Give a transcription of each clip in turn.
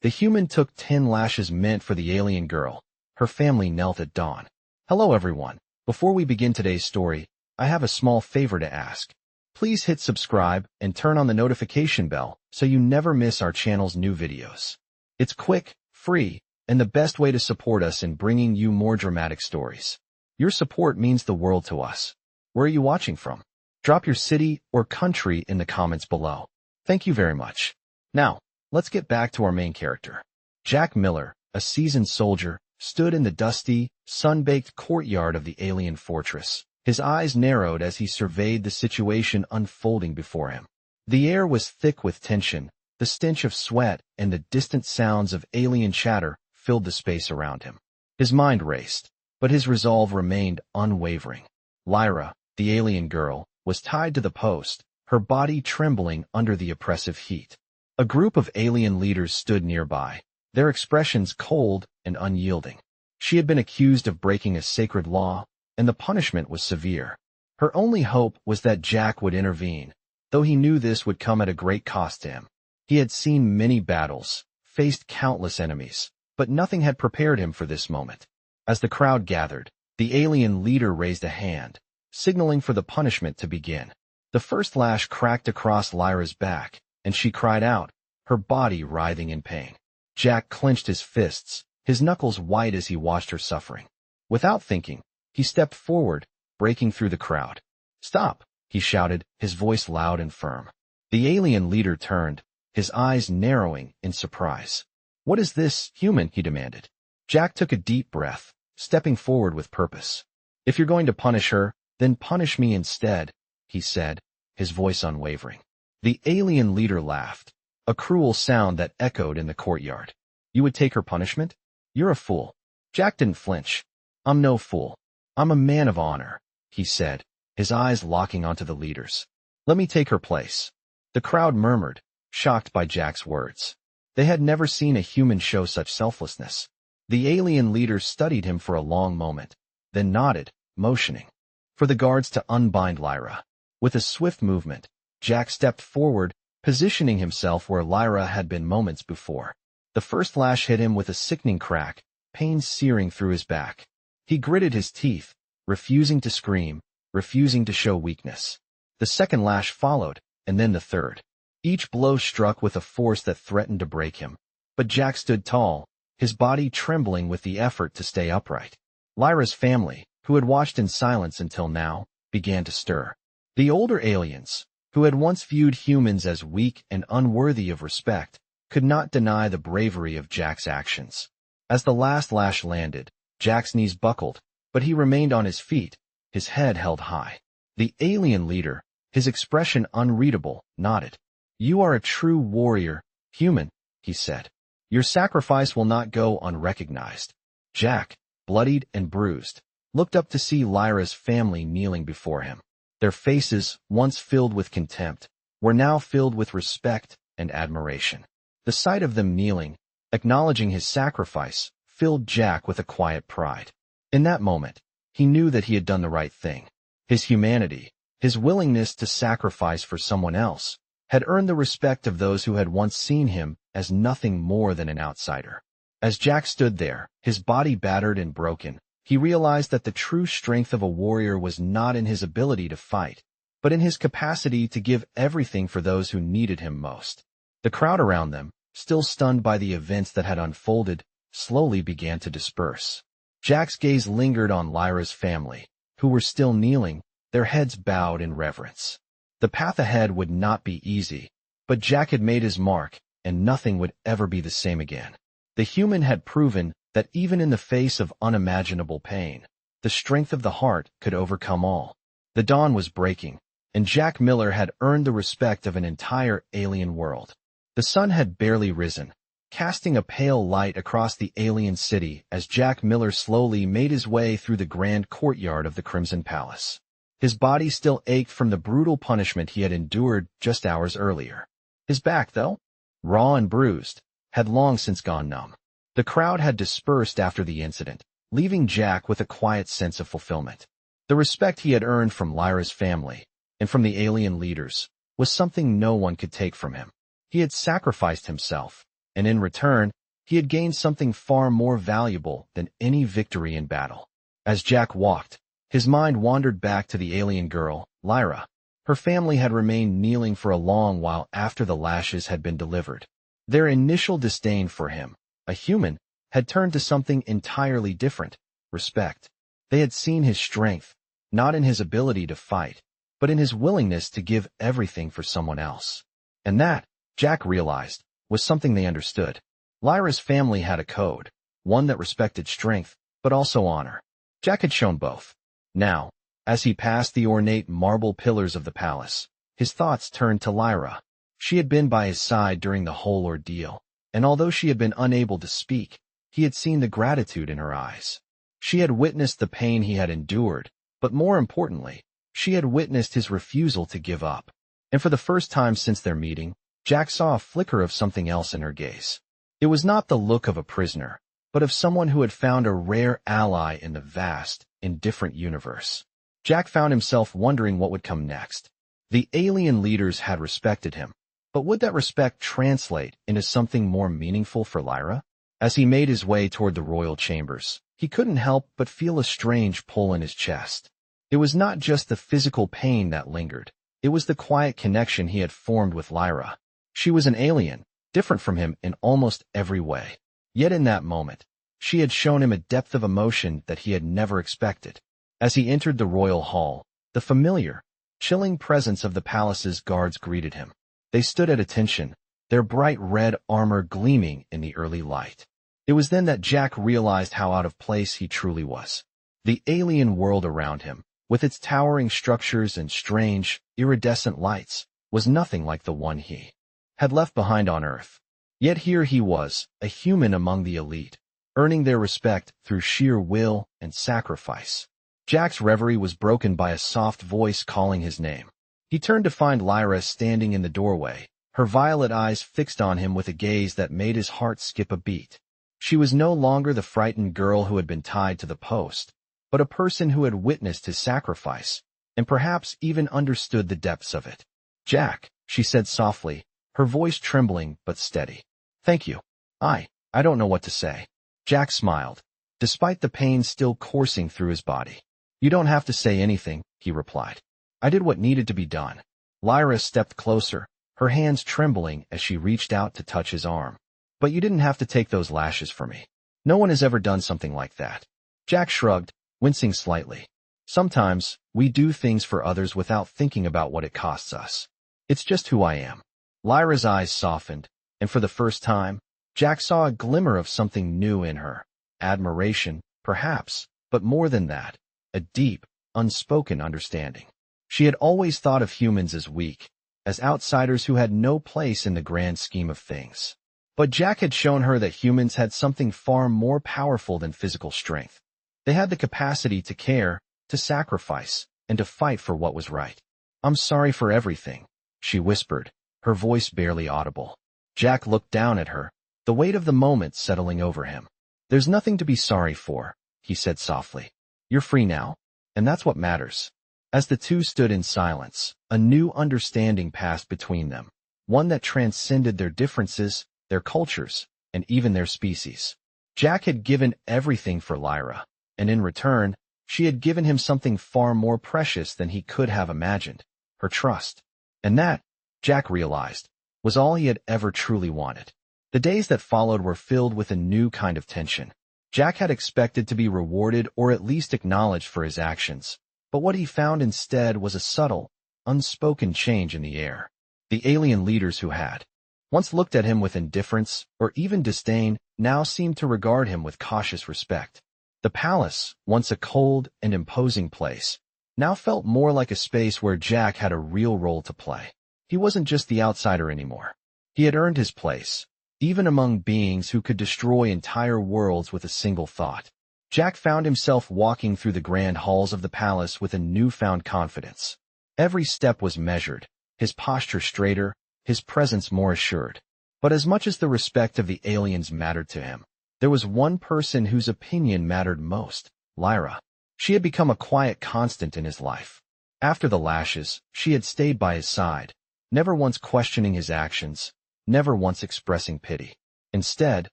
The human took 10 lashes meant for the alien girl. Her family knelt at dawn. Hello everyone. Before we begin today's story, I have a small favor to ask. Please hit subscribe and turn on the notification bell so you never miss our channel's new videos. It's quick, free, and the best way to support us in bringing you more dramatic stories. Your support means the world to us. Where are you watching from? Drop your city or country in the comments below. Thank you very much. Now, let's get back to our main character. Jack Miller, a seasoned soldier, stood in the dusty, sun-baked courtyard of the alien fortress. His eyes narrowed as he surveyed the situation unfolding before him. The air was thick with tension. The stench of sweat and the distant sounds of alien chatter filled the space around him. His mind raced, but his resolve remained unwavering. Lyra, the alien girl, was tied to the post, her body trembling under the oppressive heat. A group of alien leaders stood nearby, their expressions cold and unyielding. She had been accused of breaking a sacred law, and the punishment was severe. Her only hope was that Jack would intervene, though he knew this would come at a great cost to him. He had seen many battles, faced countless enemies, but nothing had prepared him for this moment. As the crowd gathered, the alien leader raised a hand, signaling for the punishment to begin. The first lash cracked across Lyra's back, and she cried out, her body writhing in pain. Jack clenched his fists, his knuckles white as he watched her suffering. Without thinking, he stepped forward, breaking through the crowd. "Stop!" he shouted, his voice loud and firm. The alien leader turned, his eyes narrowing in surprise. "What is this, human?" he demanded. Jack took a deep breath, stepping forward with purpose. "If you're going to punish her, then punish me instead," he said, his voice unwavering. The alien leader laughed, a cruel sound that echoed in the courtyard. "You would take her punishment? You're a fool." Jack didn't flinch. "I'm no fool. I'm a man of honor," he said, his eyes locking onto the leader's. "Let me take her place." The crowd murmured, shocked by Jack's words. They had never seen a human show such selflessness. The alien leader studied him for a long moment, then nodded, motioning for the guards to unbind Lyra. With a swift movement, Jack stepped forward, positioning himself where Lyra had been moments before. The first lash hit him with a sickening crack, pain searing through his back. He gritted his teeth, refusing to scream, refusing to show weakness. The second lash followed, and then the third. Each blow struck with a force that threatened to break him. But Jack stood tall, his body trembling with the effort to stay upright. Lyra's family, who had watched in silence until now, began to stir. The older aliens, who had once viewed humans as weak and unworthy of respect, could not deny the bravery of Jack's actions. As the last lash landed, Jack's knees buckled, but he remained on his feet, his head held high. The alien leader, his expression unreadable, nodded. "You are a true warrior, human," he said. "Your sacrifice will not go unrecognized." Jack, bloodied and bruised, looked up to see Lyra's family kneeling before him. Their faces, once filled with contempt, were now filled with respect and admiration. The sight of them kneeling, acknowledging his sacrifice, filled Jack with a quiet pride. In that moment, he knew that he had done the right thing. His humanity, his willingness to sacrifice for someone else, had earned the respect of those who had once seen him as nothing more than an outsider. As Jack stood there, his body battered and broken, he realized that the true strength of a warrior was not in his ability to fight, but in his capacity to give everything for those who needed him most. The crowd around them, still stunned by the events that had unfolded, slowly began to disperse. Jack's gaze lingered on Lyra's family, who were still kneeling, their heads bowed in reverence. The path ahead would not be easy, but Jack had made his mark, and nothing would ever be the same again. The human had proven that even in the face of unimaginable pain, the strength of the heart could overcome all. The dawn was breaking, and Jack Miller had earned the respect of an entire alien world. The sun had barely risen, casting a pale light across the alien city as Jack Miller slowly made his way through the grand courtyard of the Crimson Palace. His body still ached from the brutal punishment he had endured just hours earlier. His back, though, raw and bruised, had long since gone numb. The crowd had dispersed after the incident, leaving Jack with a quiet sense of fulfillment. The respect he had earned from Lyra's family and from the alien leaders was something no one could take from him. He had sacrificed himself, and in return, he had gained something far more valuable than any victory in battle. As Jack walked, his mind wandered back to the alien girl, Lyra. Her family had remained kneeling for a long while after the lashes had been delivered. Their initial disdain for him, a human, had turned to something entirely different: respect. They had seen his strength, not in his ability to fight, but in his willingness to give everything for someone else. And that, Jack realized, was something they understood. Lyra's family had a code, one that respected strength, but also honor. Jack had shown both. Now, as he passed the ornate marble pillars of the palace, his thoughts turned to Lyra. She had been by his side during the whole ordeal, and although she had been unable to speak, he had seen the gratitude in her eyes. She had witnessed the pain he had endured, but more importantly, she had witnessed his refusal to give up. And for the first time since their meeting, Jack saw a flicker of something else in her gaze. It was not the look of a prisoner, but of someone who had found a rare ally in the vast, indifferent universe. Jack found himself wondering what would come next. The alien leaders had respected him, but would that respect translate into something more meaningful for Lyra? As he made his way toward the royal chambers, he couldn't help but feel a strange pull in his chest. It was not just the physical pain that lingered. It was the quiet connection he had formed with Lyra. She was an alien, different from him in almost every way. Yet in that moment, she had shown him a depth of emotion that he had never expected. As he entered the royal hall, the familiar, chilling presence of the palace's guards greeted him. They stood at attention, their bright red armor gleaming in the early light. It was then that Jack realized how out of place he truly was. The alien world around him, with its towering structures and strange, iridescent lights, was nothing like the one he had left behind on Earth. Yet here he was, a human among the elite, earning their respect through sheer will and sacrifice. Jack's reverie was broken by a soft voice calling his name. He turned to find Lyra standing in the doorway, her violet eyes fixed on him with a gaze that made his heart skip a beat. She was no longer the frightened girl who had been tied to the post, but a person who had witnessed his sacrifice, and perhaps even understood the depths of it. "Jack," she said softly, her voice trembling but steady. "Thank you. I don't know what to say." Jack smiled, despite the pain still coursing through his body. "You don't have to say anything," he replied. "I did what needed to be done." Lyra stepped closer, her hands trembling as she reached out to touch his arm. "But you didn't have to take those lashes for me. No one has ever done something like that." Jack shrugged, wincing slightly. "Sometimes, we do things for others without thinking about what it costs us. It's just who I am." Lyra's eyes softened, and for the first time, Jack saw a glimmer of something new in her. Admiration, perhaps, but more than that, a deep, unspoken understanding. She had always thought of humans as weak, as outsiders who had no place in the grand scheme of things. But Jack had shown her that humans had something far more powerful than physical strength. They had the capacity to care, to sacrifice, and to fight for what was right. "I'm sorry for everything," she whispered, her voice barely audible. Jack looked down at her, the weight of the moment settling over him. "There's nothing to be sorry for," he said softly. "You're free now, and that's what matters." As the two stood in silence, a new understanding passed between them, one that transcended their differences, their cultures, and even their species. Jack had given everything for Lyra, and in return, she had given him something far more precious than he could have imagined: her trust. And that, Jack realized, was all he had ever truly wanted. The days that followed were filled with a new kind of tension. Jack had expected to be rewarded or at least acknowledged for his actions, but what he found instead was a subtle, unspoken change in the air. The alien leaders who had once looked at him with indifference or even disdain now seemed to regard him with cautious respect. The palace, once a cold and imposing place, now felt more like a space where Jack had a real role to play. He wasn't just the outsider anymore. He had earned his place, even among beings who could destroy entire worlds with a single thought. Jack found himself walking through the grand halls of the palace with a newfound confidence. Every step was measured, his posture straighter, his presence more assured. But as much as the respect of the aliens mattered to him, there was one person whose opinion mattered most: Lyra. She had become a quiet constant in his life. After the lashes, she had stayed by his side, never once questioning his actions, never once expressing pity. Instead,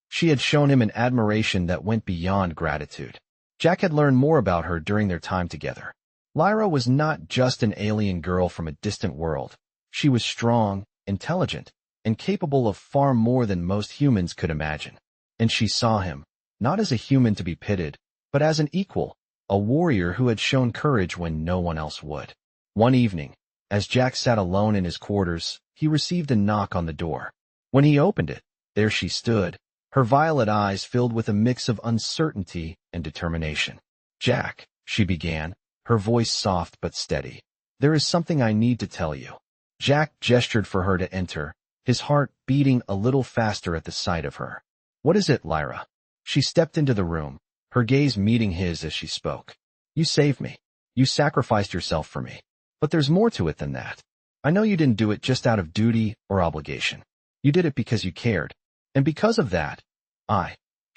she had shown him an admiration that went beyond gratitude. Jack had learned more about her during their time together. Lyra was not just an alien girl from a distant world. She was strong, intelligent, and capable of far more than most humans could imagine. And she saw him, not as a human to be pitied, but as an equal, a warrior who had shown courage when no one else would. One evening, as Jack sat alone in his quarters, he received a knock on the door. When he opened it, there she stood, her violet eyes filled with a mix of uncertainty and determination. "Jack," she began, her voice soft but steady, "there is something I need to tell you." Jack gestured for her to enter, his heart beating a little faster at the sight of her. "What is it, Lyra?" She stepped into the room, her gaze meeting his as she spoke. "You saved me. You sacrificed yourself for me. But there's more to it than that. I know you didn't do it just out of duty or obligation. You did it because you cared. And because of that,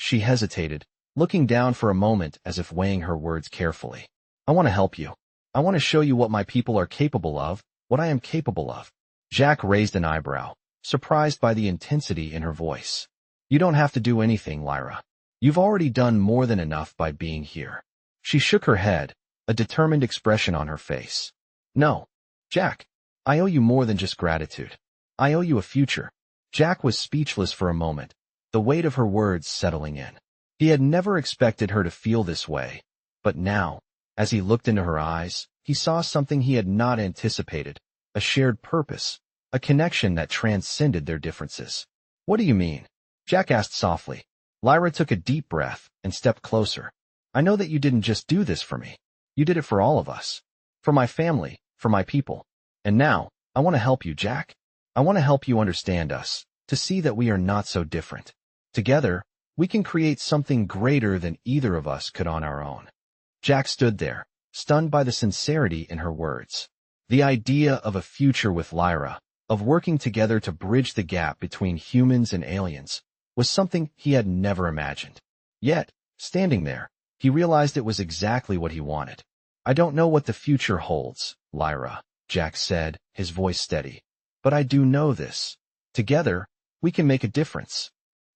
She hesitated, looking down for a moment as if weighing her words carefully. "I want to help you. I want to show you what my people are capable of, what I am capable of." Jack raised an eyebrow, surprised by the intensity in her voice. "You don't have to do anything, Lyra. You've already done more than enough by being here." She shook her head, a determined expression on her face. "No, Jack, I owe you more than just gratitude. I owe you a future." Jack was speechless for a moment, the weight of her words settling in. He had never expected her to feel this way, but now, as he looked into her eyes, he saw something he had not anticipated, a shared purpose, a connection that transcended their differences. "What do you mean?" Jack asked softly. Lyra took a deep breath and stepped closer. "I know that you didn't just do this for me. You did it for all of us. For my family, for my people. And now, I want to help you, Jack. I want to help you understand us, to see that we are not so different. Together, we can create something greater than either of us could on our own." Jack stood there, stunned by the sincerity in her words. The idea of a future with Lyra, of working together to bridge the gap between humans and aliens, was something he had never imagined. Yet, standing there, he realized it was exactly what he wanted. "I don't know what the future holds, Lyra," Jack said, his voice steady. "But I do know this. Together, we can make a difference."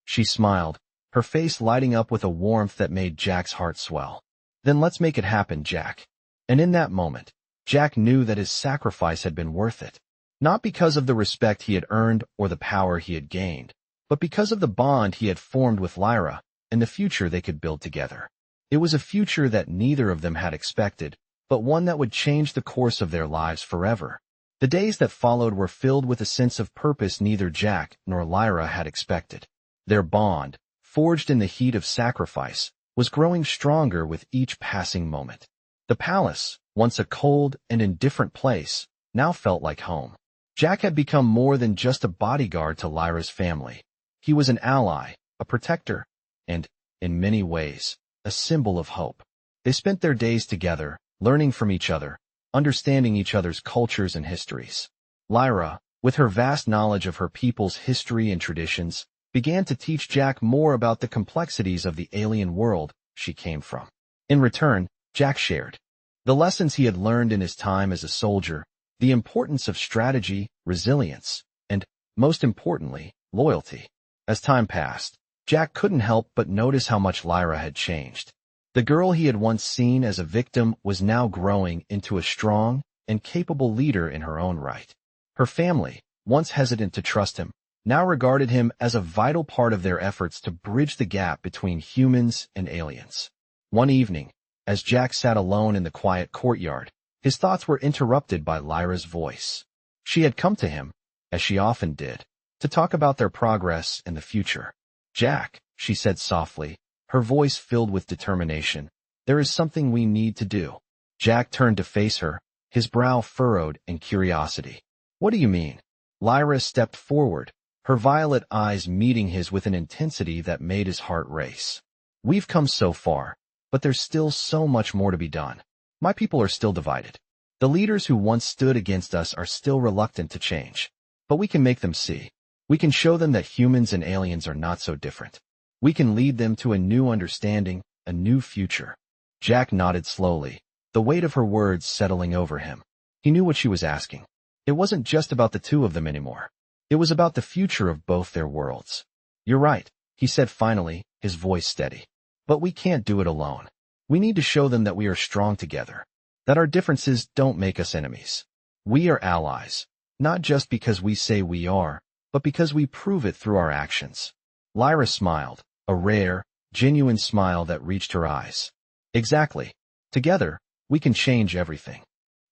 She smiled, her face lighting up with a warmth that made Jack's heart swell. "Then let's make it happen, Jack." And in that moment, Jack knew that his sacrifice had been worth it. Not because of the respect he had earned or the power he had gained, but because of the bond he had formed with Lyra and the future they could build together. It was a future that neither of them had expected, but one that would change the course of their lives forever. The days that followed were filled with a sense of purpose neither Jack nor Lyra had expected. Their bond, forged in the heat of sacrifice, was growing stronger with each passing moment. The palace, once a cold and indifferent place, now felt like home. Jack had become more than just a bodyguard to Lyra's family. He was an ally, a protector, and, in many ways, a symbol of hope. They spent their days together, learning from each other, understanding each other's cultures and histories. Lyra, with her vast knowledge of her people's history and traditions, began to teach Jack more about the complexities of the alien world she came from. In return, Jack shared the lessons he had learned in his time as a soldier, the importance of strategy, resilience, and, most importantly, loyalty. As time passed, Jack couldn't help but notice how much Lyra had changed. The girl he had once seen as a victim was now growing into a strong and capable leader in her own right. Her family, once hesitant to trust him, now regarded him as a vital part of their efforts to bridge the gap between humans and aliens. One evening, as Jack sat alone in the quiet courtyard, his thoughts were interrupted by Lyra's voice. She had come to him, as she often did, to talk about their progress and the future. "Jack," she said softly, her voice filled with determination, "there is something we need to do." Jack turned to face her, his brow furrowed in curiosity. "What do you mean?" Lyra stepped forward, her violet eyes meeting his with an intensity that made his heart race. "We've come so far, but there's still so much more to be done. My people are still divided. The leaders who once stood against us are still reluctant to change. But we can make them see. We can show them that humans and aliens are not so different. We can lead them to a new understanding, a new future." Jack nodded slowly, the weight of her words settling over him. He knew what she was asking. It wasn't just about the two of them anymore. It was about the future of both their worlds. You're right, he said finally, his voice steady. But we can't do it alone. We need to show them that we are strong together, that our differences don't make us enemies. We are allies, not just because we say we are, but because we prove it through our actions. Lyra smiled, a rare, genuine smile that reached her eyes. Exactly. Together, we can change everything.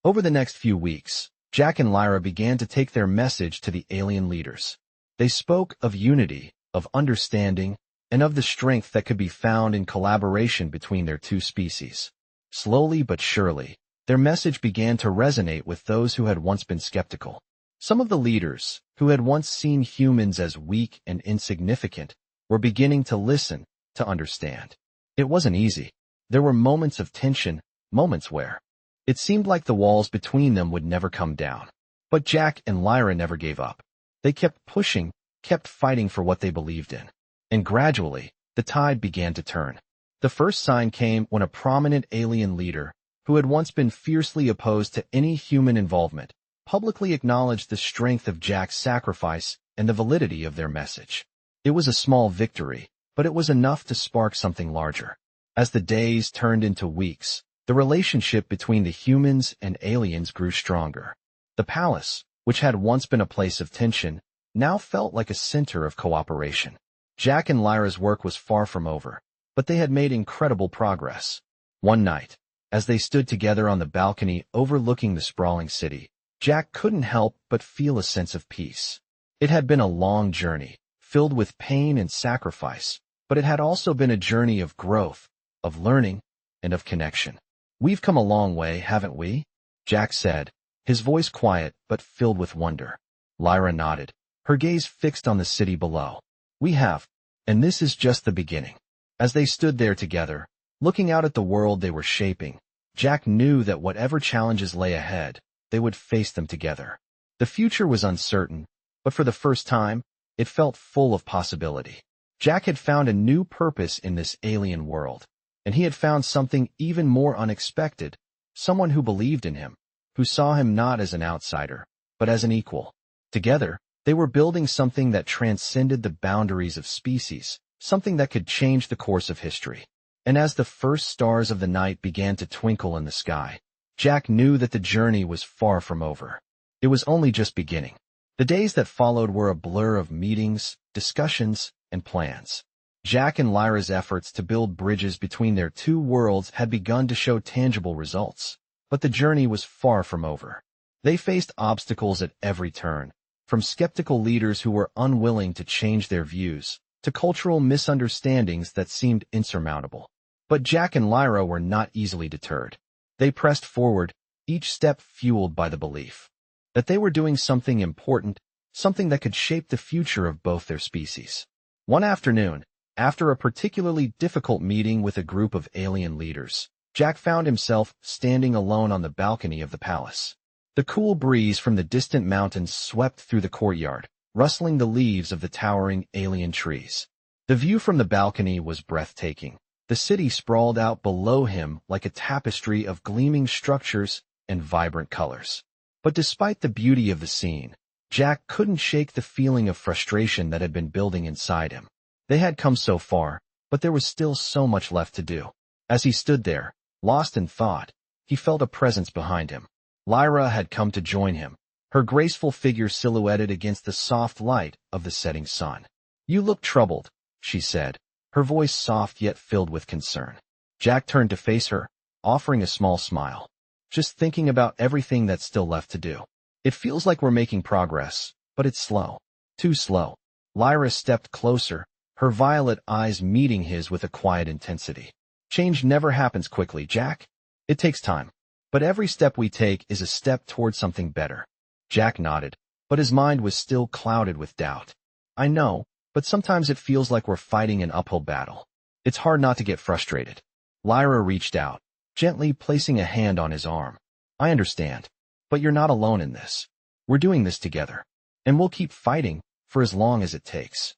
Over the next few weeks, Jack and Lyra began to take their message to the alien leaders. They spoke of unity, of understanding, and of the strength that could be found in collaboration between their two species. Slowly but surely, their message began to resonate with those who had once been skeptical. Some of the leaders, who had once seen humans as weak and insignificant, were beginning to listen, to understand. It wasn't easy. There were moments of tension, moments where it seemed like the walls between them would never come down. But Jack and Lyra never gave up. They kept pushing, kept fighting for what they believed in. And gradually, the tide began to turn. The first sign came when a prominent alien leader, who had once been fiercely opposed to any human involvement, publicly acknowledged the strength of Jack's sacrifice and the validity of their message. It was a small victory, but it was enough to spark something larger. As the days turned into weeks, the relationship between the humans and aliens grew stronger. The palace, which had once been a place of tension, now felt like a center of cooperation. Jack and Lyra's work was far from over, but they had made incredible progress. One night, as they stood together on the balcony overlooking the sprawling city, Jack couldn't help but feel a sense of peace. It had been a long journey, filled with pain and sacrifice, but it had also been a journey of growth, of learning, and of connection. "We've come a long way, haven't we?" Jack said, his voice quiet but filled with wonder. Lyra nodded, her gaze fixed on the city below. "We have, and this is just the beginning." As they stood there together, looking out at the world they were shaping, Jack knew that whatever challenges lay ahead, they would face them together. The future was uncertain, but for the first time, it felt full of possibility. Jack had found a new purpose in this alien world, and he had found something even more unexpected, someone who believed in him, who saw him not as an outsider, but as an equal. Together, they were building something that transcended the boundaries of species, something that could change the course of history. And as the first stars of the night began to twinkle in the sky, Jack knew that the journey was far from over. It was only just beginning. The days that followed were a blur of meetings, discussions, and plans. Jack and Lyra's efforts to build bridges between their two worlds had begun to show tangible results, but the journey was far from over. They faced obstacles at every turn, from skeptical leaders who were unwilling to change their views, to cultural misunderstandings that seemed insurmountable. But Jack and Lyra were not easily deterred. They pressed forward, each step fueled by the belief that they were doing something important, something that could shape the future of both their species. One afternoon, after a particularly difficult meeting with a group of alien leaders, Jack found himself standing alone on the balcony of the palace. The cool breeze from the distant mountains swept through the courtyard, rustling the leaves of the towering alien trees. The view from the balcony was breathtaking. The city sprawled out below him like a tapestry of gleaming structures and vibrant colors. But despite the beauty of the scene, Jack couldn't shake the feeling of frustration that had been building inside him. They had come so far, but there was still so much left to do. As he stood there, lost in thought, he felt a presence behind him. Lyra had come to join him, her graceful figure silhouetted against the soft light of the setting sun. "You look troubled," she said, her voice soft yet filled with concern. Jack turned to face her, offering a small smile. "Just thinking about everything that's still left to do. It feels like we're making progress, but it's slow. Too slow." Lyra stepped closer, her violet eyes meeting his with a quiet intensity. "Change never happens quickly, Jack. It takes time. But every step we take is a step toward something better." Jack nodded, but his mind was still clouded with doubt. "I know, but sometimes it feels like we're fighting an uphill battle. It's hard not to get frustrated." Lyra reached out, gently placing a hand on his arm. "I understand, but you're not alone in this. We're doing this together, and we'll keep fighting for as long as it takes."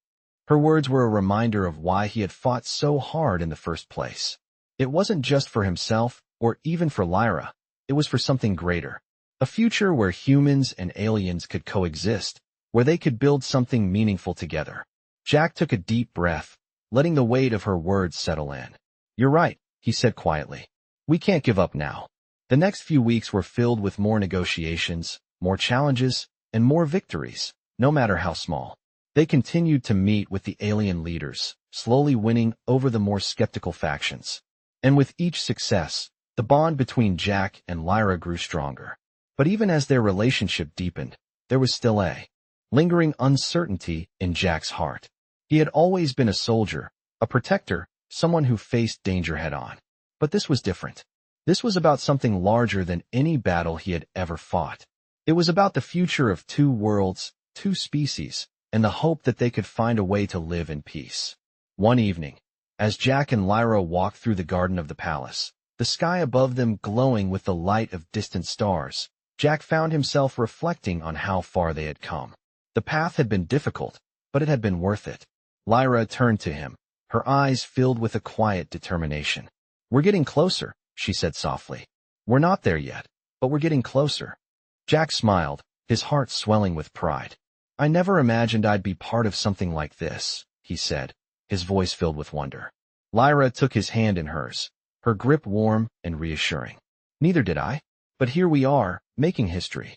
Her words were a reminder of why he had fought so hard in the first place. It wasn't just for himself, or even for Lyra. It was for something greater. A future where humans and aliens could coexist, where they could build something meaningful together. Jack took a deep breath, letting the weight of her words settle in. "You're right," he said quietly. "We can't give up now." The next few weeks were filled with more negotiations, more challenges, and more victories, no matter how small. They continued to meet with the alien leaders, slowly winning over the more skeptical factions. And with each success, the bond between Jack and Lyra grew stronger. But even as their relationship deepened, there was still a lingering uncertainty in Jack's heart. He had always been a soldier, a protector, someone who faced danger head-on. But this was different. This was about something larger than any battle he had ever fought. It was about the future of two worlds, two species, and the hope that they could find a way to live in peace. One evening, as Jack and Lyra walked through the garden of the palace, the sky above them glowing with the light of distant stars, Jack found himself reflecting on how far they had come. The path had been difficult, but it had been worth it. Lyra turned to him, her eyes filled with a quiet determination. "We're getting closer," she said softly. "We're not there yet, but we're getting closer." Jack smiled, his heart swelling with pride. "I never imagined I'd be part of something like this," he said, his voice filled with wonder. Lyra took his hand in hers, her grip warm and reassuring. "Neither did I, but here we are, making history."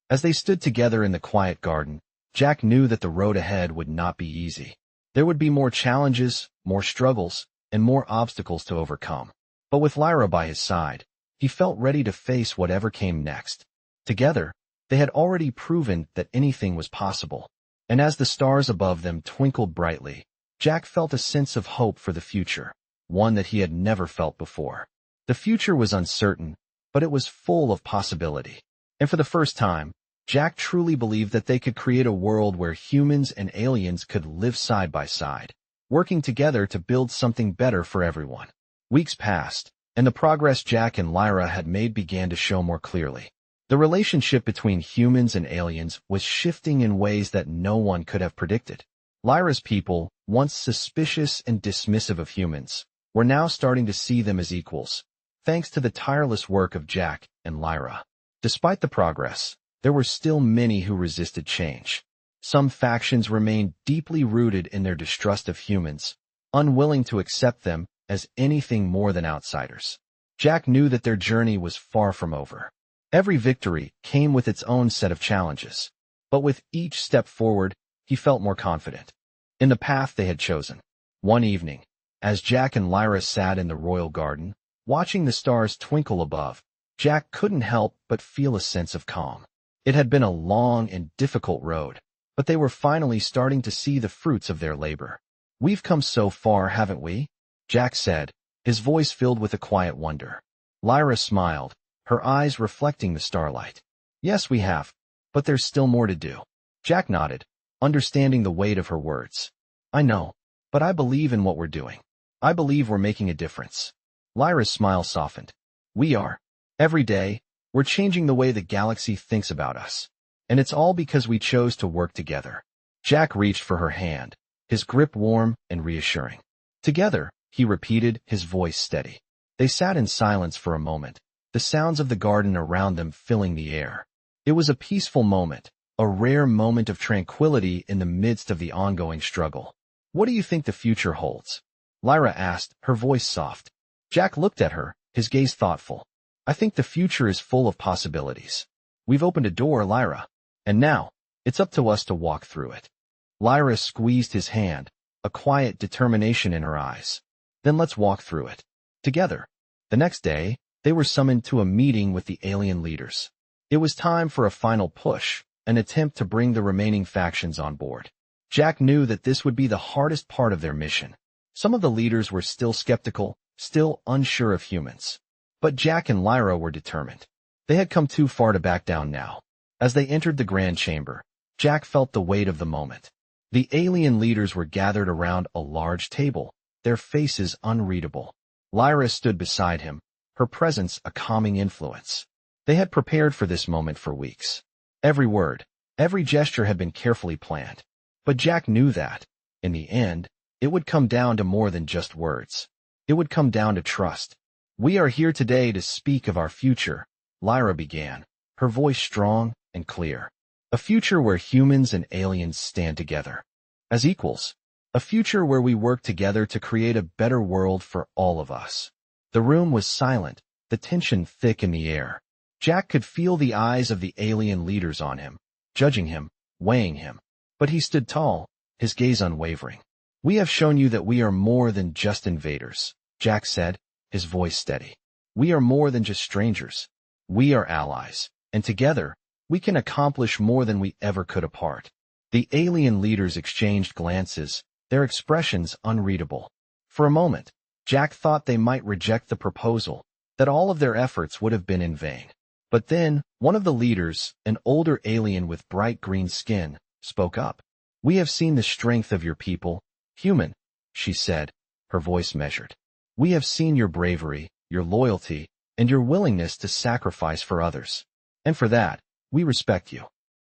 As they stood together in the quiet garden, Jack knew that the road ahead would not be easy. There would be more challenges, more struggles, and more obstacles to overcome. But with Lyra by his side, he felt ready to face whatever came next. Together, they had already proven that anything was possible. And as the stars above them twinkled brightly, Jack felt a sense of hope for the future, one that he had never felt before. The future was uncertain, but it was full of possibility. And for the first time, Jack truly believed that they could create a world where humans and aliens could live side by side, working together to build something better for everyone. Weeks passed, and the progress Jack and Lyra had made began to show more clearly. The relationship between humans and aliens was shifting in ways that no one could have predicted. Lyra's people, once suspicious and dismissive of humans, were now starting to see them as equals, thanks to the tireless work of Jack and Lyra. Despite the progress, there were still many who resisted change. Some factions remained deeply rooted in their distrust of humans, unwilling to accept them as anything more than outsiders. Jack knew that their journey was far from over. Every victory came with its own set of challenges, but with each step forward, he felt more confident in the path they had chosen. One evening, as Jack and Lyra sat in the royal garden, watching the stars twinkle above, Jack couldn't help but feel a sense of calm. It had been a long and difficult road, but they were finally starting to see the fruits of their labor. "We've come so far, haven't we?" Jack said, his voice filled with a quiet wonder. Lyra smiled, her eyes reflecting the starlight. "Yes, we have, but there's still more to do." Jack nodded, understanding the weight of her words. "I know, but I believe in what we're doing. I believe we're making a difference." Lyra's smile softened. "We are. Every day, we're changing the way the galaxy thinks about us. And it's all because we chose to work together." Jack reached for her hand, his grip warm and reassuring. "Together," he repeated, his voice steady. They sat in silence for a moment, the sounds of the garden around them filling the air. It was a peaceful moment, a rare moment of tranquility in the midst of the ongoing struggle. "What do you think the future holds?" Lyra asked, her voice soft. Jack looked at her, his gaze thoughtful. "I think the future is full of possibilities. We've opened a door, Lyra, and now, it's up to us to walk through it." Lyra squeezed his hand, a quiet determination in her eyes. "Then let's walk through it. Together." The next day, they were summoned to a meeting with the alien leaders. It was time for a final push, an attempt to bring the remaining factions on board. Jack knew that this would be the hardest part of their mission. Some of the leaders were still skeptical, still unsure of humans. But Jack and Lyra were determined. They had come too far to back down now. As they entered the grand chamber, Jack felt the weight of the moment. The alien leaders were gathered around a large table, their faces unreadable. Lyra stood beside him, her presence a calming influence. They had prepared for this moment for weeks. Every word, every gesture had been carefully planned. But Jack knew that, in the end, it would come down to more than just words. It would come down to trust. "We are here today to speak of our future," Lyra began, her voice strong and clear. "A future where humans and aliens stand together. As equals, A future where we work together to create a better world for all of us. The room was silent, the tension thick in the air. Jack could feel the eyes of the alien leaders on him, judging him, weighing him. But he stood tall, his gaze unwavering. "We have shown you that we are more than just invaders," Jack said, his voice steady. "We are more than just strangers. We are allies, and together, we can accomplish more than we ever could apart." The alien leaders exchanged glances, their expressions unreadable. For a moment, Jack thought they might reject the proposal, that all of their efforts would have been in vain. But then, one of the leaders, an older alien with bright green skin, spoke up. "We have seen the strength of your people, human," she said, her voice measured. "We have seen your bravery, your loyalty, and your willingness to sacrifice for others. And for that, we respect you."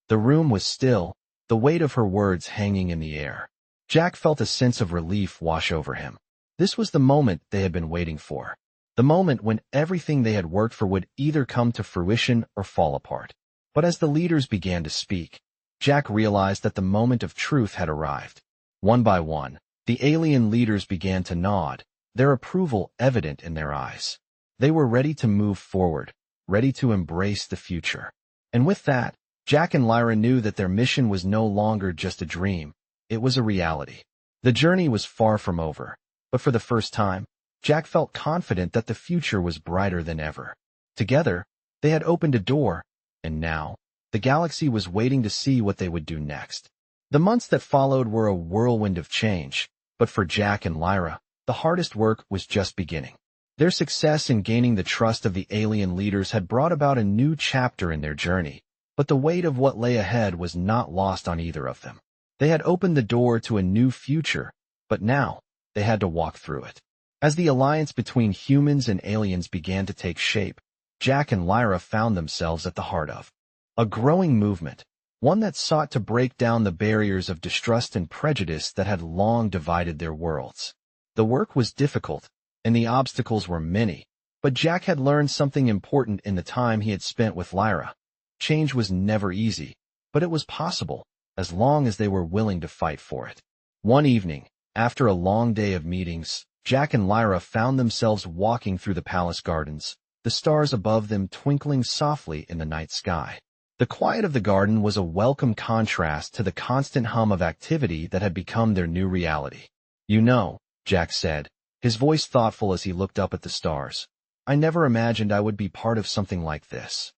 The room was still, the weight of her words hanging in the air. Jack felt a sense of relief wash over him. This was the moment they had been waiting for. The moment when everything they had worked for would either come to fruition or fall apart. But as the leaders began to speak, Jack realized that the moment of truth had arrived. One by one, the alien leaders began to nod, their approval evident in their eyes. They were ready to move forward, ready to embrace the future. And with that, Jack and Lyra knew that their mission was no longer just a dream, it was a reality. The journey was far from over, but for the first time, Jack felt confident that the future was brighter than ever. Together, they had opened a door, and now, the galaxy was waiting to see what they would do next. The months that followed were a whirlwind of change, but for Jack and Lyra, the hardest work was just beginning. Their success in gaining the trust of the alien leaders had brought about a new chapter in their journey, but the weight of what lay ahead was not lost on either of them. They had opened the door to a new future, but now, they had to walk through it. As the alliance between humans and aliens began to take shape, Jack and Lyra found themselves at the heart of a growing movement, one that sought to break down the barriers of distrust and prejudice that had long divided their worlds. The work was difficult, and the obstacles were many, but Jack had learned something important in the time he had spent with Lyra. Change was never easy, but it was possible, as long as they were willing to fight for it. One evening, after a long day of meetings, Jack and Lyra found themselves walking through the palace gardens, the stars above them twinkling softly in the night sky. The quiet of the garden was a welcome contrast to the constant hum of activity that had become their new reality. "You know," Jack said, his voice thoughtful as he looked up at the stars, "I never imagined I would be part of something like this."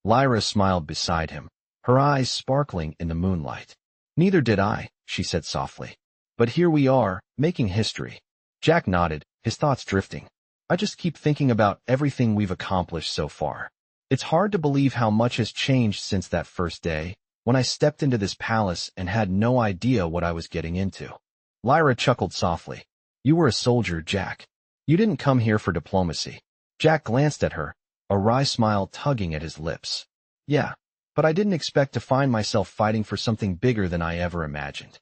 Lyra smiled beside him, her eyes sparkling in the moonlight. "Neither did I," she said softly. "But here we are, making history." Jack nodded, his thoughts drifting. "I just keep thinking about everything we've accomplished so far. It's hard to believe how much has changed since that first day, when I stepped into this palace and had no idea what I was getting into." Lyra chuckled softly. "You were a soldier, Jack. You didn't come here for diplomacy." Jack glanced at her, a wry smile tugging at his lips. "Yeah, but I didn't expect to find myself fighting for something bigger than I ever imagined."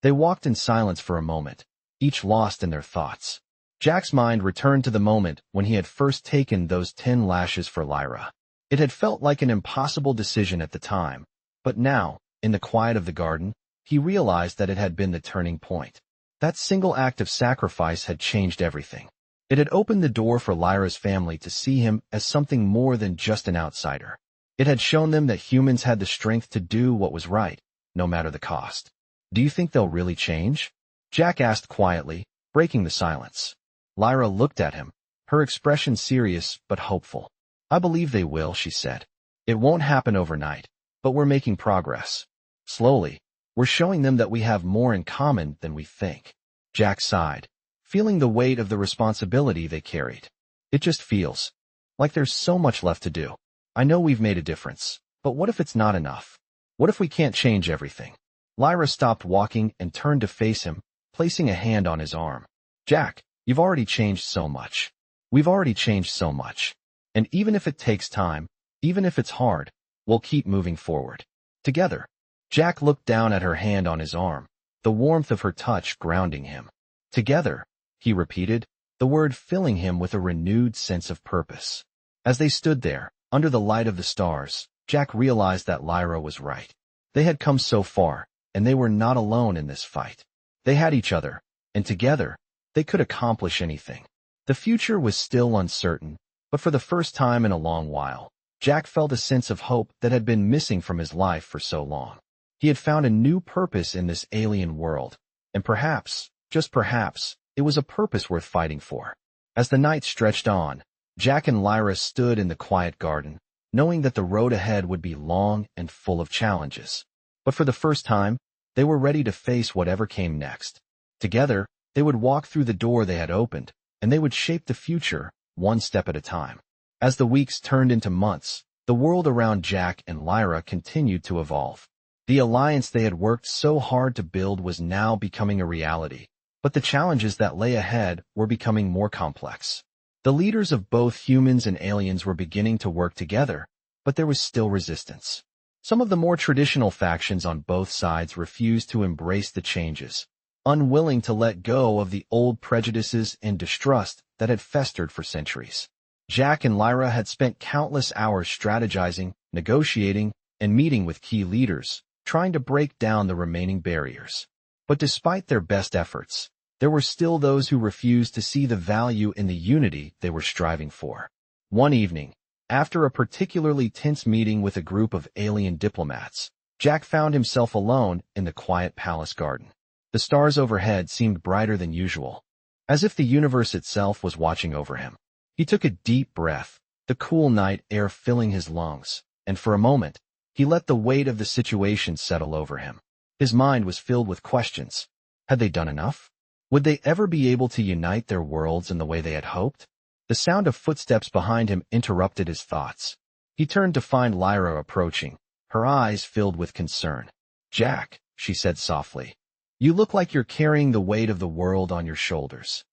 They walked in silence for a moment, each lost in their thoughts. Jack's mind returned to the moment when he had first taken those 10 lashes for Lyra. It had felt like an impossible decision at the time, but now, in the quiet of the garden, he realized that it had been the turning point. That single act of sacrifice had changed everything. It had opened the door for Lyra's family to see him as something more than just an outsider. It had shown them that humans had the strength to do what was right, no matter the cost. "Do you think they'll really change?" Jack asked quietly, breaking the silence. Lyra looked at him, her expression serious but hopeful. "I believe they will," she said. "It won't happen overnight, but we're making progress. Slowly, we're showing them that we have more in common than we think." Jack sighed, feeling the weight of the responsibility they carried. "It just feels like there's so much left to do. I know we've made a difference, but what if it's not enough? What if we can't change everything?" Lyra stopped walking and turned to face him, placing a hand on his arm. "Jack, you've already changed so much. We've already changed so much. And even if it takes time, even if it's hard, we'll keep moving forward. Together." Jack looked down at her hand on his arm, the warmth of her touch grounding him. "Together," he repeated, the word filling him with a renewed sense of purpose. As they stood there, under the light of the stars, Jack realized that Lyra was right. They had come so far, and they were not alone in this fight. They had each other, and together, they could accomplish anything. The future was still uncertain, but for the first time in a long while, Jack felt a sense of hope that had been missing from his life for so long. He had found a new purpose in this alien world, and perhaps, just perhaps, it was a purpose worth fighting for. As the night stretched on, Jack and Lyra stood in the quiet garden, knowing that the road ahead would be long and full of challenges. But for the first time, they were ready to face whatever came next. Together, they would walk through the door they had opened, and they would shape the future, one step at a time. As the weeks turned into months, the world around Jack and Lyra continued to evolve. The alliance they had worked so hard to build was now becoming a reality, but the challenges that lay ahead were becoming more complex. The leaders of both humans and aliens were beginning to work together, but there was still resistance. Some of the more traditional factions on both sides refused to embrace the changes, unwilling to let go of the old prejudices and distrust that had festered for centuries. Jack and Lyra had spent countless hours strategizing, negotiating, and meeting with key leaders, trying to break down the remaining barriers. But despite their best efforts, there were still those who refused to see the value in the unity they were striving for. One evening, after a particularly tense meeting with a group of alien diplomats, Jack found himself alone in the quiet palace garden. The stars overhead seemed brighter than usual, as if the universe itself was watching over him. He took a deep breath, the cool night air filling his lungs, and for a moment, he let the weight of the situation settle over him. His mind was filled with questions. Had they done enough? Would they ever be able to unite their worlds in the way they had hoped? The sound of footsteps behind him interrupted his thoughts. He turned to find Lyra approaching, her eyes filled with concern. "Jack," she said softly, "you look like you're carrying the weight of the world on your shoulders."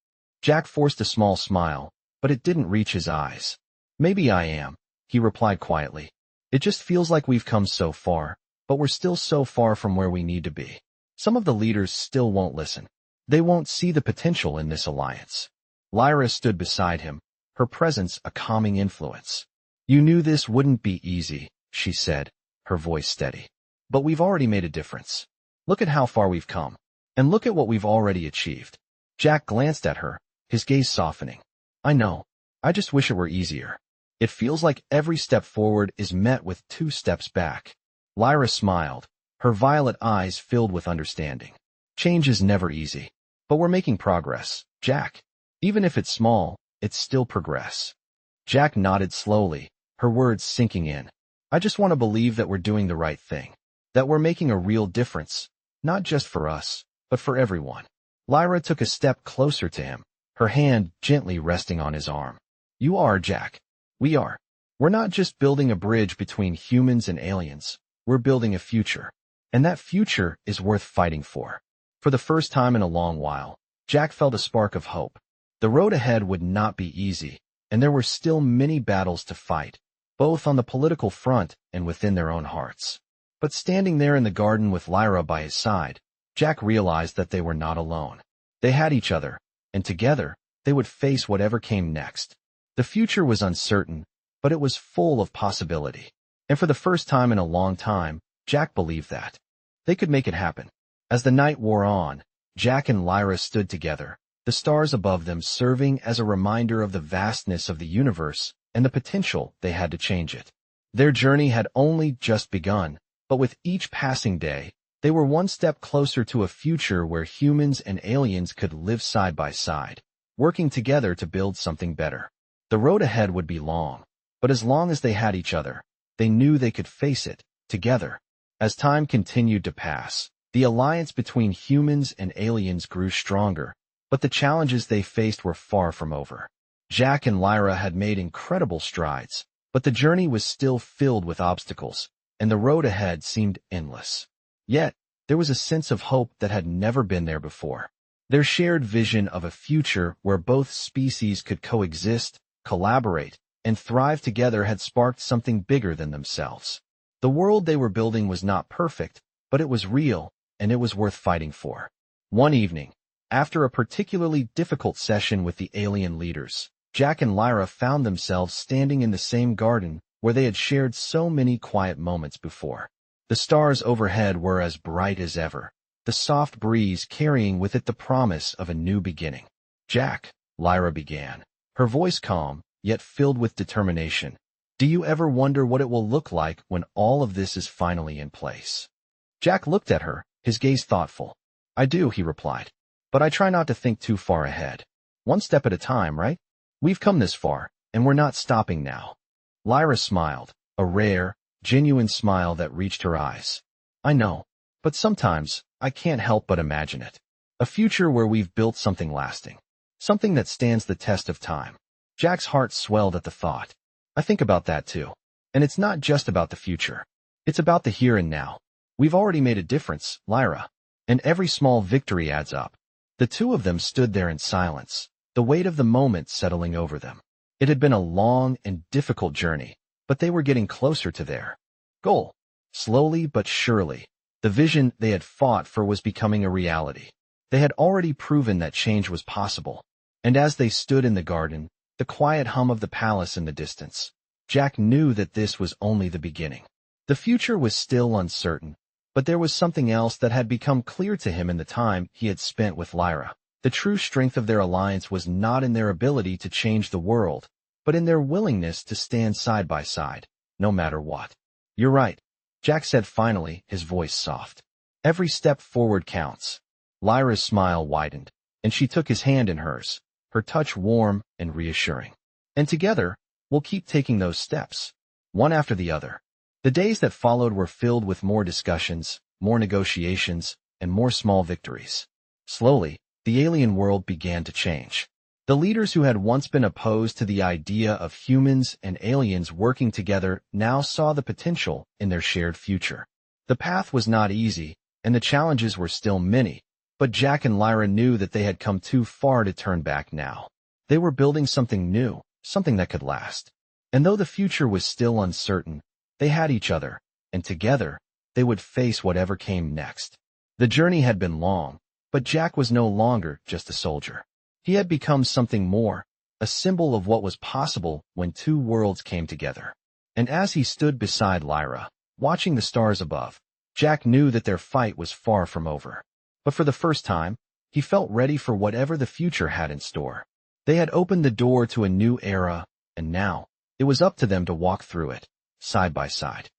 Jack forced a small smile, but it didn't reach his eyes. "Maybe I am," he replied quietly. "It just feels like we've come so far, but we're still so far from where we need to be. Some of the leaders still won't listen. They won't see the potential in this alliance." Lyra stood beside him, her presence a calming influence. "You knew this wouldn't be easy," she said, her voice steady. "But we've already made a difference. Look at how far we've come. And look at what we've already achieved." Jack glanced at her, his gaze softening. "I know. I just wish it were easier. It feels like every step forward is met with 2 steps back." Lyra smiled, her violet eyes filled with understanding. "Change is never easy. But we're making progress, Jack. Even if it's small, it's still progress." Jack nodded slowly, her words sinking in. "I just want to believe that we're doing the right thing. That we're making a real difference, not just for us, but for everyone." Lyra took a step closer to him, her hand gently resting on his arm. "You are, Jack. We are. We're not just building a bridge between humans and aliens. We're building a future. And that future is worth fighting for." For the first time in a long while, Jack felt a spark of hope. The road ahead would not be easy, and there were still many battles to fight, both on the political front and within their own hearts. But standing there in the garden with Lyra by his side, Jack realized that they were not alone. They had each other, and together, they would face whatever came next. The future was uncertain, but it was full of possibility. And for the first time in a long time, Jack believed that they could make it happen. As the night wore on, Jack and Lyra stood together, the stars above them serving as a reminder of the vastness of the universe and the potential they had to change it. Their journey had only just begun, but with each passing day, they were one step closer to a future where humans and aliens could live side by side, working together to build something better. The road ahead would be long, but as long as they had each other, they knew they could face it, together. As time continued to pass, the alliance between humans and aliens grew stronger, but the challenges they faced were far from over. Jack and Lyra had made incredible strides, but the journey was still filled with obstacles, and the road ahead seemed endless. Yet, there was a sense of hope that had never been there before. Their shared vision of a future where both species could coexist, collaborate, and thrive together had sparked something bigger than themselves. The world they were building was not perfect, but it was real, and it was worth fighting for. One evening, after a particularly difficult session with the alien leaders, Jack and Lyra found themselves standing in the same garden where they had shared so many quiet moments before. The stars overhead were as bright as ever, the soft breeze carrying with it the promise of a new beginning. "Jack," Lyra began, her voice calm, yet filled with determination, "do you ever wonder what it will look like when all of this is finally in place?" Jack looked at her, his gaze thoughtful. "I do," he replied, "but I try not to think too far ahead. One step at a time, right? We've come this far, and we're not stopping now." Lyra smiled, a rare, genuine smile that reached her eyes. "I know, but sometimes I can't help but imagine it. A future where we've built something lasting. Something that stands the test of time." Jack's heart swelled at the thought. "I think about that too. And it's not just about the future. It's about the here and now. We've already made a difference, Lyra. And every small victory adds up." The two of them stood there in silence, the weight of the moment settling over them. It had been a long and difficult journey, but they were getting closer to their goal. Slowly but surely, the vision they had fought for was becoming a reality. They had already proven that change was possible. And as they stood in the garden, the quiet hum of the palace in the distance, Jack knew that this was only the beginning. The future was still uncertain, but there was something else that had become clear to him in the time he had spent with Lyra. The true strength of their alliance was not in their ability to change the world, but in their willingness to stand side by side, no matter what. "You're right," Jack said finally, his voice soft. "Every step forward counts." Lyra's smile widened, and she took his hand in hers, her touch warm and reassuring. "And together, we'll keep taking those steps, one after the other." The days that followed were filled with more discussions, more negotiations, and more small victories. Slowly, the alien world began to change. The leaders who had once been opposed to the idea of humans and aliens working together now saw the potential in their shared future. The path was not easy, and the challenges were still many, but Jack and Lyra knew that they had come too far to turn back now. They were building something new, something that could last. And though the future was still uncertain, they had each other, and together, they would face whatever came next. The journey had been long, but Jack was no longer just a soldier. He had become something more, a symbol of what was possible when two worlds came together. And as he stood beside Lyra, watching the stars above, Jack knew that their fight was far from over. But for the first time, he felt ready for whatever the future had in store. They had opened the door to a new era, and now, it was up to them to walk through it, side by side.